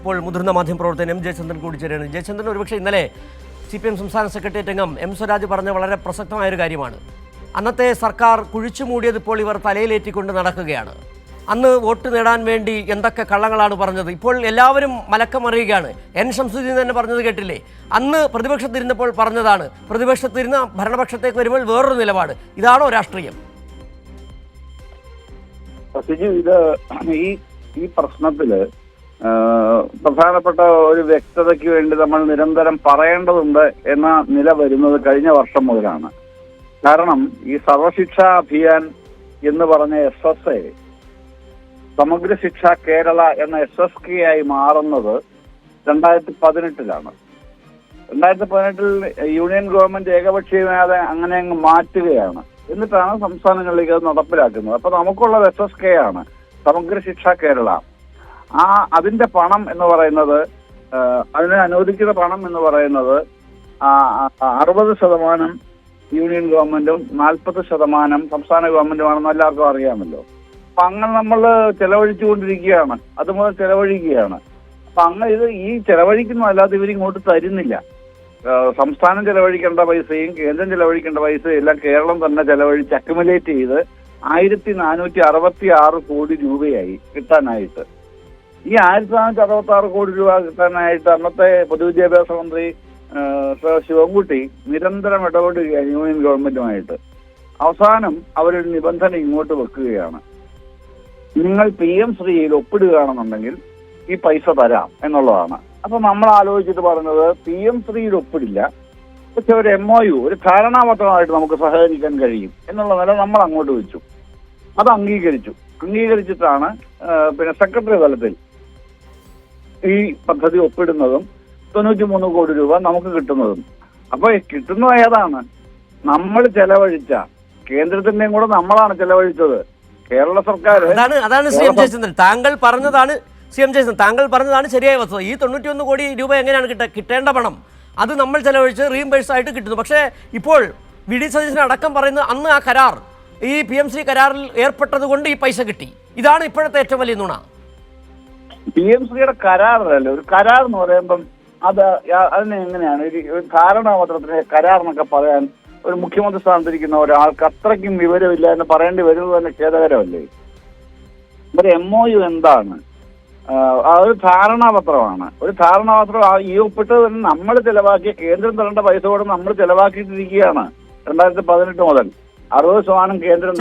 ഇപ്പോൾ മുതിർന്ന മാധ്യമപ്രവർത്തകൻ എം ജയചന്ദ്രൻ കൂടി ചേരുകയാണ്. ജയചന്ദ്രൻ, ഒരുപക്ഷെ ഇന്നലെ CPM സംസ്ഥാന സെക്രട്ടേറിയറ്റ് അംഗം എം സ്വരാജ് പറഞ്ഞ വളരെ പ്രസക്തമായൊരു കാര്യമാണ്. അന്നത്തെ സർക്കാർ കുഴിച്ചു മൂടിയത് ഇപ്പോൾ ഇവർ തലയിലേറ്റിക്കൊണ്ട് നടക്കുകയാണ്. അന്ന് വോട്ട് നേടാൻ വേണ്ടി എന്തൊക്കെ കള്ളങ്ങളാണ് പറഞ്ഞത്, ഇപ്പോൾ എല്ലാവരും മലക്കമറിയുകയാണ്. എൻ ശംസുദ്ദീൻ തന്നെ പറഞ്ഞത് കേട്ടില്ലേ? അന്ന് പ്രതിപക്ഷത്തിരുന്നപ്പോൾ പറഞ്ഞതാണ്, പ്രതിപക്ഷത്തിരുന്ന് ഭരണപക്ഷത്തേക്ക് വരുമ്പോൾ വേറൊരു നിലപാട്. ഇതാണോ രാഷ്ട്രീയം? ഇത് ഈ പ്രശ്നത്തില് പ്രധാനപ്പെട്ട ഒരു വ്യക്തതയ്ക്ക് വേണ്ടി നമ്മൾ നിരന്തരം പറയേണ്ടതുണ്ട് എന്ന നില വരുന്നത് കഴിഞ്ഞ വർഷം മുതലാണ്. കാരണം ഈ സർവശിക്ഷാ അഭിയാൻ എന്ന് പറഞ്ഞ SSA സമഗ്ര ശിക്ഷ കേരള എന്ന SSK ആയി മാറുന്നത് 2018 2018 യൂണിയൻ ഗവൺമെന്റ് ഏകപക്ഷീയമാതെ അങ്ങനെ അങ്ങ് മാറ്റുകയാണ്. എന്നിട്ടാണ് സംസ്ഥാനങ്ങളിലേക്ക് അത് നടപ്പിലാക്കുന്നത്. അപ്പൊ നമുക്കുള്ളത് SSK ആണ്, സമഗ്ര ശിക്ഷ കേരള. അതിന്റെ പണം എന്ന് പറയുന്നത്, അതിനെ അനുവദിക്കുന്ന പണം എന്ന് പറയുന്നത് 60% യൂണിയൻ ഗവൺമെന്റും 40% സംസ്ഥാന ഗവൺമെന്റുമാണെന്ന് എല്ലാവർക്കും അറിയാമല്ലോ. അപ്പൊ അങ്ങനെ നമ്മൾ ചെലവഴിച്ചുകൊണ്ടിരിക്കുകയാണ്, അതുമുതൽ ചെലവഴിക്കുകയാണ്. അപ്പൊ അങ്ങനെ ഈ ചെലവഴിക്കുന്നതല്ലാതെ ഇവരിങ്ങോട്ട് തരുന്നില്ല. സംസ്ഥാനം ചെലവഴിക്കേണ്ട പൈസയും കേന്ദ്രം ചെലവഴിക്കേണ്ട പൈസയും എല്ലാം കേരളം തന്നെ ചെലവഴിച്ച് അക്യുമുലേറ്റ് ചെയ്ത് 1466 കോടി രൂപയായി കിട്ടാനായിട്ട്. ഈ 1466 കോടി രൂപ കിട്ടാനായിട്ട് അന്നത്തെ പൊതുവിദ്യാഭ്യാസ മന്ത്രി ശിവൻകുട്ടി നിരന്തരം ഇടപെടുകയാണ് യൂണിയൻ ഗവൺമെന്റുമായിട്ട്. അവസാനം അവരൊരു നിബന്ധന ഇങ്ങോട്ട് വെക്കുകയാണ്, നിങ്ങൾ PM ശ്രീയിൽ ഒപ്പിടുകയാണെന്നുണ്ടെങ്കിൽ ഈ പൈസ തരാം എന്നുള്ളതാണ്. അപ്പൊ നമ്മൾ ആലോചിച്ചിട്ട് പറഞ്ഞത് PM ശ്രീയിൽ ഒപ്പിടില്ല, പക്ഷെ ഒരു MOU, ഒരു ധാരണാപത്രമായിട്ട് നമുക്ക് സഹകരിക്കാൻ കഴിയും എന്നുള്ള നില നമ്മൾ അങ്ങോട്ട് വെച്ചു. അത് അംഗീകരിച്ചിട്ടാണ് പിന്നെ സെക്രട്ടറി തലത്തിൽ ഈ പദ്ധതി ഒപ്പിടുന്നതും 93 കോടി രൂപ നമുക്ക് കിട്ടുന്നതും. അപ്പൊ കിട്ടുന്നത് ഏതാണ്? നമ്മൾ ചെലവഴിച്ച, കേന്ദ്രത്തിന്റെയും കൂടെ നമ്മളാണ് ചെലവഴിച്ചത്. കേരള സർക്കാർ അതാണ് CM ജയചന്ദ്രൻ താങ്കൾ പറഞ്ഞതാണ്. CM ജയചന്ദ്രൻ താങ്കൾ പറഞ്ഞതാണ് ശരിയായ വസ്തുത. ഈ 91 കോടി രൂപ എങ്ങനെയാണ് കിട്ടേണ്ട പണം അത് നമ്മൾ ചെലവഴിച്ച് റീഇംബേഴ്സ് ആയിട്ട് കിട്ടുന്നു. പക്ഷേ ഇപ്പോൾ VD സതീശൻ അടക്കം പറയുന്നത് അന്ന് ആ കരാർ, ഈ PMC കരാറിൽ ഏർപ്പെട്ടത് കൊണ്ട് ഈ പൈസ കിട്ടി. ഇതാണ് ഇപ്പോഴത്തെ ഏറ്റവും വലിയ നുണ. PMCയുടെ കരാറല്ല, ഒരു കരാർ എന്ന് പറയുമ്പം അതിനെ എങ്ങനെയാണ് ഒരു ധാരണാപത്രത്തിന് കരാർ എന്നൊക്കെ പറയാൻ ഒരു മുഖ്യമന്ത്രി സ്ഥാനത്തിരിക്കുന്ന ഒരാൾക്ക് അത്രയ്ക്കും വിവരമില്ല എന്ന് പറയേണ്ടി വരുന്നത് തന്നെ ഖേദകരമല്ലേ? ഒരു MOU എന്താണ്? ഒരു ധാരണാപത്രമാണ്. ഒരു ധാരണാപത്രം ഈ ഒപ്പിട്ടത് തന്നെ നമ്മൾ ചെലവാക്കിയ, കേന്ദ്രം തരേണ്ട പൈസ കൂടെ നമ്മൾ ചെലവാക്കിയിട്ടിരിക്കുകയാണ്. 2018 മുതൽ 60% കേന്ദ്രം